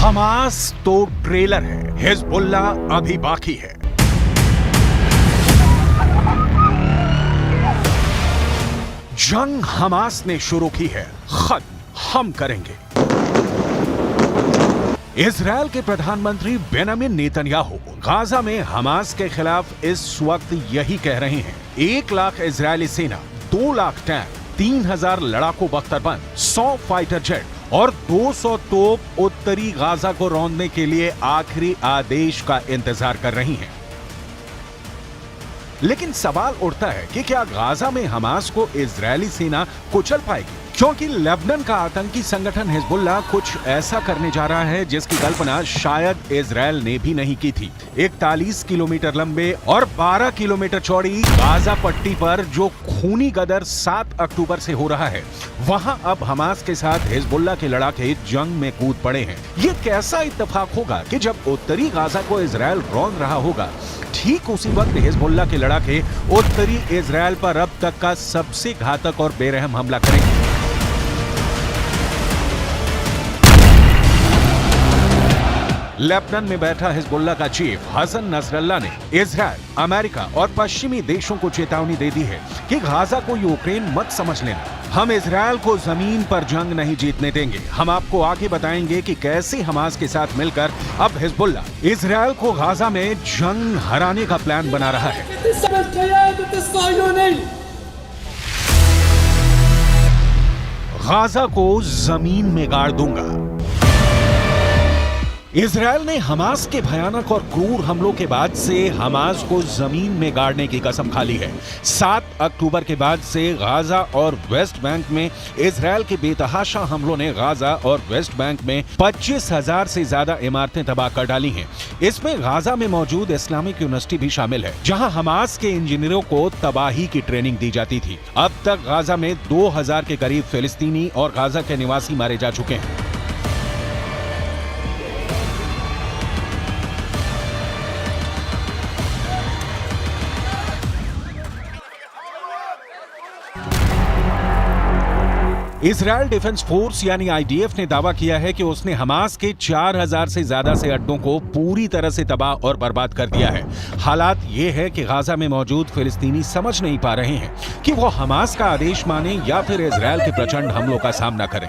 Hamas तो trailer है, Hezbollah अभी बाकी है। जंग हमास ने शुरू की है, खत्म हम करेंगे। इजरायल के प्रधानमंत्री बेंजामिन नेतन्याहू गाजा में हमास के खिलाफ इस वक्त यही कह रहे हैं। 1 लाख इजरायली सेना, 2 लाख टैंक, 3000 लड़ाकू बख्तरबंद, 100 फाइटर जेट और 200 तोप उत्तरी गाजा को रौंदने के लिए आखिरी आदेश का इंतजार कर रही हैं। लेकिन सवाल उठता है कि क्या गाजा में हमास को इजरायली सेना कुचल पाएगी? क्योंकि लेबनान का आतंकी संगठन हिजबुल्ला कुछ ऐसा करने जा रहा है जिसकी कल्पना शायद इजरायल ने भी नहीं की थी। 41 किलोमीटर लंबे और 12 किलोमीटर चौड़ी गाजा पट्टी पर जो खूनी गदर 7 अक्टूबर से हो रहा है, वहां अब हमास के साथ हिजबुल्ला के लड़ाके जंग में कूद पड़े हैं। ये कैसा इत्तेफाक होगा कि जब उत्तरी गाजा को इजरायल रौंद रहा होगा, ठीक उसी वक्त हिजबुल्ला के लड़ाके उत्तरी इजरायल पर अब तक का सबसे घातक और बेरहम हमला करेंगे। लेबनान में बैठा हिजबुल्ला का चीफ हसन नसरल्ला ने इजरायल, अमेरिका और पश्चिमी देशों को चेतावनी दे दी है कि गाजा को यूक्रेन मत समझ लेना। हम इजरायल को जमीन पर जंग नहीं जीतने देंगे। हम आपको आगे बताएंगे कि कैसे हमास के साथ मिलकर अब हिजबुल्ला इजरायल को गाजा में जंग हराने का प्लान बना रहा है। गाजा को जमीन में गाड़ दूंगा। इजरायल ने हमास के भयानक और क्रूर हमलों के बाद से हमास को जमीन में गाड़ने की कसम खा ली है। 7 अक्टूबर के बाद से गाजा और वेस्ट बैंक में इजरायल के बेतहाशा हमलों ने गाजा और वेस्ट बैंक में 25,000 से ज्यादा इमारतें तबाह कर डाली हैं। इसमें गाजा में मौजूद इस्लामिक यूनिवर्सिटी भी शामिल है, जहां हमास के इंजीनियरों को तबाही की ट्रेनिंग दी जाती थी। अब तक गाजा में 2000 के करीब फिलिस्तीनी और गाजा के निवासी मारे जा चुके हैं। इजरायल डिफेंस फोर्स यानी आईडीएफ ने दावा किया है कि उसने हमास के 4000 से ज्यादा से अड्डों को पूरी तरह से तबाह और बर्बाद कर दिया है। हालात ये है कि गाजा में मौजूद फिलिस्तीनी समझ नहीं पा रहे हैं कि वो हमास का आदेश माने या फिर इजरायल के प्रचंड हमलों का सामना करें।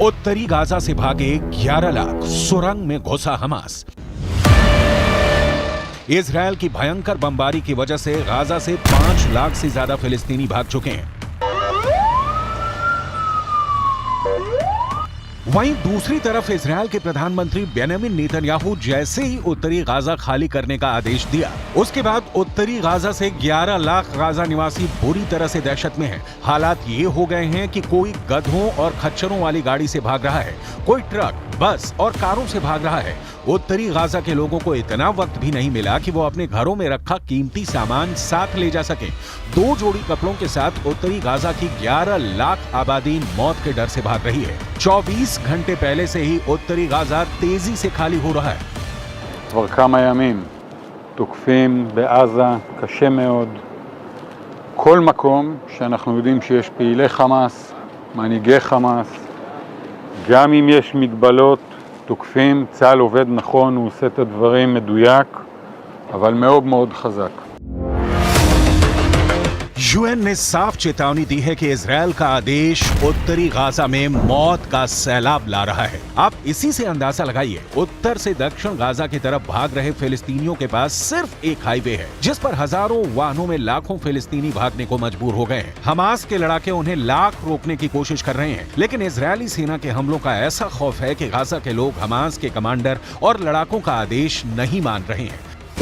उत्तरी गाजा से भागे 11 लाख, सुरंग में घुसा हमास। इजरायल की भयंकर बमबारी की वजह से गाजा से 5 लाख से ज्यादा फिलिस्तीनी भाग चुके हैं। वहीं दूसरी तरफ इजरायल के प्रधानमंत्री बेंजामिन नेतन्याहू जैसे ही उत्तरी गाजा खाली करने का आदेश दिया, उसके बाद उत्तरी गाजा से 11 लाख गाजा निवासी बुरी तरह से दहशत में हैं। हालात ये हो गए हैं कि कोई गधों और खच्चरों वाली गाड़ी से भाग रहा है, कोई ट्रक, बस और कारों से भाग रहा है। उत्तरी गाजा के लोगों को इतना वक्त भी नहीं मिला कि वो अपने घरों में रखा कीमती सामान साथ ले जा सके। 2 जोड़ी कपड़ों के साथ उत्तरी गाजा की 11 लाख आबादी मौत के डर से भाग रही है। 24 घंटे पहले से ही उत्तरी गाजा तेजी से खाली हो रहा है। כבר כמה ימים תוקפים בעזה קשה מאוד כל מקום שאנחנו יודעים שיש פעילי חמאס, מנהיגי חמאס, גם אם יש מגבלות תוקפים. צה"ל עובד נכון, הוא עושה את הדברים מדויק, אבל מאוד מאוד חזק. यूएन ने साफ चेतावनी दी है कि इजरायल का आदेश उत्तरी गाजा में मौत का सैलाब ला रहा है। आप इसी से अंदाजा लगाइए, उत्तर से दक्षिण गाजा की तरफ भाग रहे फिलिस्तीनियों के पास सिर्फ एक हाईवे है, जिस पर हजारों वाहनों में लाखों फिलिस्तीनी भागने को मजबूर हो गए हैं। हमास के लड़ाके उन्हें लाख रोकने की कोशिश कर रहे हैं, लेकिन इजरायली सेना के हमलों का ऐसा खौफ है कि गाजा के लोग हमास के कमांडर और लड़ाकों का आदेश नहीं मान रहे हैं।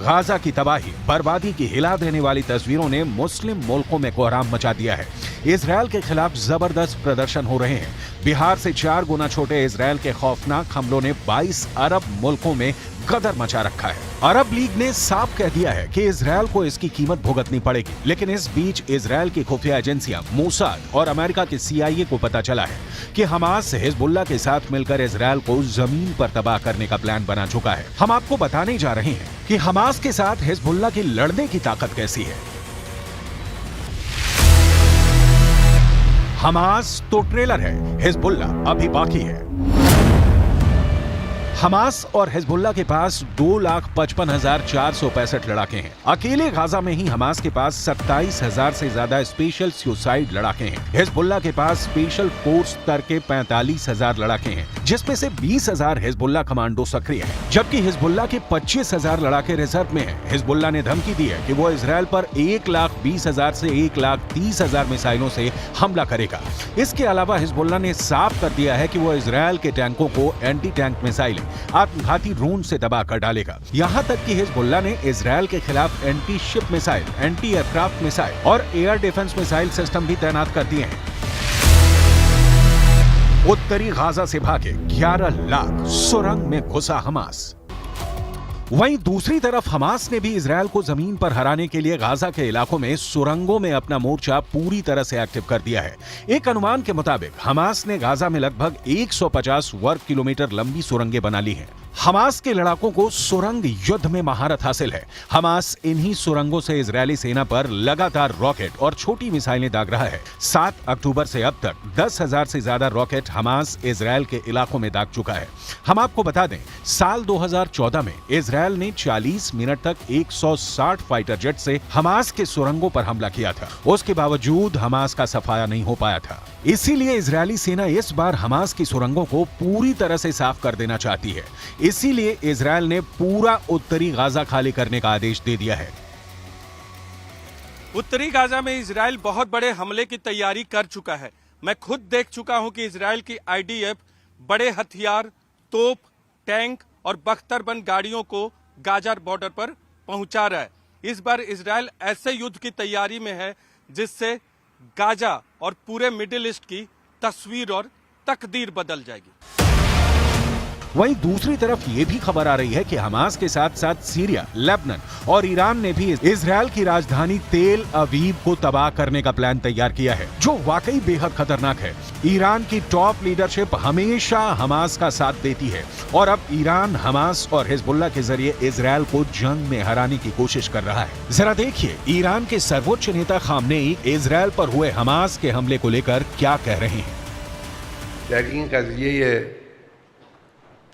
गाजा की तबाही बर्बादी की हिला देने वाली तस्वीरों ने मुस्लिम मुल्कों में कोहराम मचा दिया है। इजरायल के खिलाफ जबरदस्त प्रदर्शन हो रहे हैं। बिहार से 4 गुना छोटे इजरायल के खौफनाक हमलों ने 22 अरब मुल्कों में गदर मचा रखा है। अरब लीग ने साफ कह दिया है कि इजरायल को इसकी कीमत भुगतनी पड़ेगी। लेकिन इस बीच इजरायल की खुफिया एजेंसियां मोसाद और अमेरिका के CIA को पता चला है कि हमास हिजबुल्लाह के साथ मिलकर इजरायल को जमीन पर तबाह करने का प्लान बना चुका है। हम आपको बताने जा रहे हैं कि हमास के साथ हिजबुल्लाह की लड़ने की ताकत कैसी है। हमास तो ट्रेलर है, हिजबुल्लाह अभी बाकी है। हमास और हिजबुल्लाह के पास 2,55,465 लड़ाके हैं। अकेले गाजा में ही हमास के पास 27,000 से ज्यादा स्पेशल सुसाइड लड़ाके हैं। हिजबुल्लाह के पास स्पेशल फोर्स स्तर के 45,000 लड़ाके हैं, जिसमें से 20,000 हिजबुल्लाह कमांडो सक्रिय हैं, जबकि हिजबुल्लाह के 25,000 लड़ाके रिजर्व में हैं। हिजबुल्लाह ने धमकी दी है कि वो इजरायल पर 1,20,000 से 1,30,000 मिसाइलों से हमला करेगा। इसके अलावा हिजबुल्लाह ने साफ कर दिया है कि वो इजरायल के टैंकों को एंटी टैंक मिसाइल आत्मघाती ड्रोन से दबा कर डालेगा। यहां तक कि हिजबुल्लाह ने इजरायल के खिलाफ anti ship missile, anti aircraft missile और एयर डिफेंस मिसाइल सिस्टम भी तैनात कर दिए हैं। उत्तरी गाजा से भागे 11 लाख सुरंग में घुसा हमास। वहीं दूसरी तरफ हमास ने भी इजरायल को जमीन पर हराने के लिए गाजा के इलाकों में सुरंगों में अपना मोर्चा पूरी तरह से एक्टिव कर दिया है। एक अनुमान के मुताबिक हमास ने गाजा में लगभग 150 वर्ग किलोमीटर लंबी सुरंगें बना ली हैं। हमास के लड़ाकों को सुरंग युद्ध में महारत हासिल है। हमास इन्हीं सुरंगों से इजरायली सेना पर लगातार रॉकेट और छोटी मिसाइलें दाग रहा है। 7 अक्टूबर से अब तक 10,000 से ज्यादा रॉकेट हमास इजरायल के इलाकों में दाग चुका है। हम आपको बता दें, साल 2014 में इजरायल ने 40 मिनट तक 160 फाइटर जेट से हमास के सुरंगों पर हमला किया था। उसके बावजूद हमास का सफाया नहीं हो पाया था। इसीलिए इजरायली सेना इस बार हमास की सुरंगों को पूरी तरह से साफ कर देना चाहती है। इसीलिए इजरायल ने पूरा उत्तरी गाजा खाली करने का आदेश दे दिया है। उत्तरी गाजा में इजरायल बहुत बड़े हमले की तैयारी कर चुका है। मैं खुद देख चुका हूं कि इजरायल की IDF बड़े हथियार, तोप, टैंक और बख्तरबंद गाड़ियों को गाजा बॉर्डर पर पहुंचा रहा है। इस बार इजरायल ऐसे युद्ध की तैयारी में है जिससे गाजा और पूरे मिडिल ईस्ट की तस्वीर और तकदीर बदल जाएगी। वहीं दूसरी तरफ ये भी खबर आ रही है कि हमास के साथ साथ सीरिया, लेबनान और ईरान ने भी इजरायल की राजधानी तेल अवीव को तबाह करने का प्लान तैयार किया है, जो वाकई बेहद खतरनाक है। ईरान की टॉप लीडरशिप हमेशा हमास का साथ देती है और अब ईरान हमास और हिजबुल्लाह के जरिए इजरायल को जंग में हराने की कोशिश कर रहा है। जरा देखिए ईरान के सर्वोच्च नेता खामनेई इजरायल पर हुए हमास के हमले को लेकर क्या कह रहे हैं।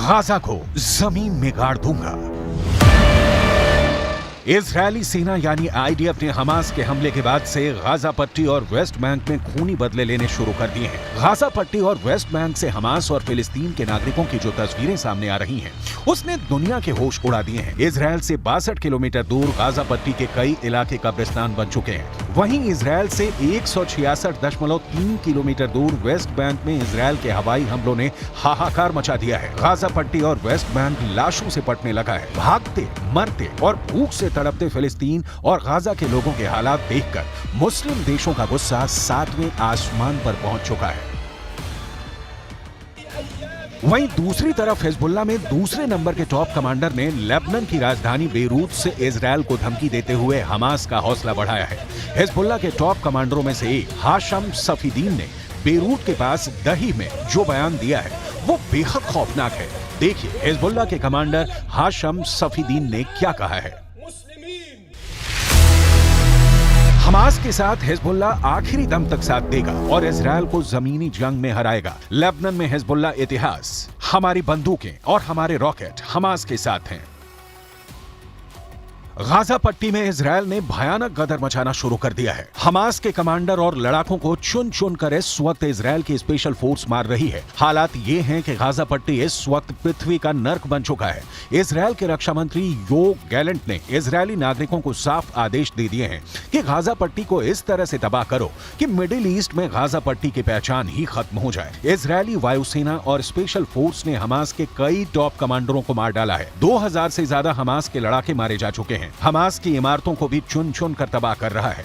गाजा को जमीन में गाड़ दूंगा। इजरायली सेना यानी IDF ने हमास के हमले के बाद से गाजा पट्टी और वेस्ट बैंक में खूनी बदले लेने शुरू कर दिए हैं। गाजा पट्टी और वेस्ट बैंक से हमास और फिलिस्तीन के नागरिकों की जो तस्वीरें सामने आ रही हैं, उसने दुनिया के होश उड़ा दिए हैं। इजरायल से 62 किलोमीटर दूर गाजा पट्टी के कई इलाके कब्रिस्तान बन चुके हैं। वहीं इजरायल से 166.3 किलोमीटर दूर वेस्ट बैंक में इजरायल के हवाई हमलों ने हाहाकार मचा दिया है। गाजा पट्टी और वेस्ट बैंक लाशों से पटने लगा है। भागते, मरते और भूख से तड़पते फिलिस्तीन और गाजा के लोगों के हालात देखकर मुस्लिम देशों का गुस्सा 7वें आसमान पर पहुंच चुका है। वहीं दूसरी तरफ हिजबुल्लाह में दूसरे नंबर के टॉप कमांडर ने लेबनान की राजधानी बेरूत से इजरायल को धमकी देते हुए हमास का हौसला बढ़ाया है। हिजबुल्लाह के टॉप कमांडरों में से एक हाशम सफीदीन ने बेरूत के पास दही में जो बयान दिया है वो बेहद खौफनाक है। देखिए हिजबुल्लाह के कमांडर हाशम सफीदीन ने क्या कहा है। हमास के साथ हिजबुल्लाह आखिरी दम तक साथ देगा और इजरायल को जमीनी जंग में हराएगा। लेबनान में हिजबुल्लाह इतिहास, हमारी बंदूकें और हमारे रॉकेट हमास के साथ हैं। गाजा पट्टी में इजरायल ने भयानक गदर मचाना शुरू कर दिया है। हमास के कमांडर और लड़ाकों को चुन चुन कर इस वक्त इजरायल की स्पेशल फोर्स मार रही है। हालात ये हैं कि गाजा पट्टी इस वक्त पृथ्वी का नर्क बन चुका है। इजरायल के रक्षा मंत्री योव गैलेंट ने इजरायली नागरिकों को साफ आदेश दे दिए हैं कि गाजा पट्टी को इस तरह से तबाह करो कि मिडिल ईस्ट में गाजा पट्टी की पहचान ही खत्म हो जाए। इजरायली वायुसेना और स्पेशल फोर्स ने हमास के कई टॉप कमांडरों को मार डाला है। 2000 से ज्यादा हमास के लड़ाके मारे जा चुके हैं। हमास की इमारतों को भी चुन चुन कर तबाह कर रहा है।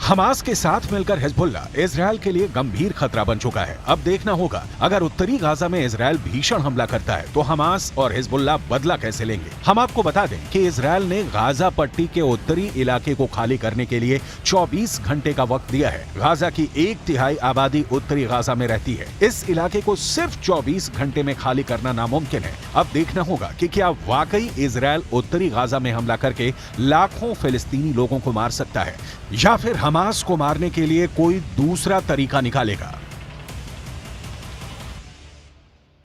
हमास के साथ मिलकर हिजबुल्ला इजरायल के लिए गंभीर खतरा बन चुका है। अब देखना होगा अगर उत्तरी गाजा में इजरायल भीषण हमला करता है तो हमास और हिजबुल्ला बदला कैसे लेंगे। हम आपको बता दें कि इजरायल ने गाजा पट्टी के उत्तरी इलाके को खाली करने के लिए 24 घंटे का वक्त दिया है। गाजा की 1/3 आबादी उत्तरी गाजा में रहती है। इस इलाके को सिर्फ 24 घंटे में खाली करना नामुमकिन है। अब देखना होगा कि क्या वाकई इजरायल उत्तरी गाजा में हमला करके लाखों फिलिस्तीनी लोगों को मार सकता है या फिर हमास को मारने के लिए कोई दूसरा तरीका निकालेगा।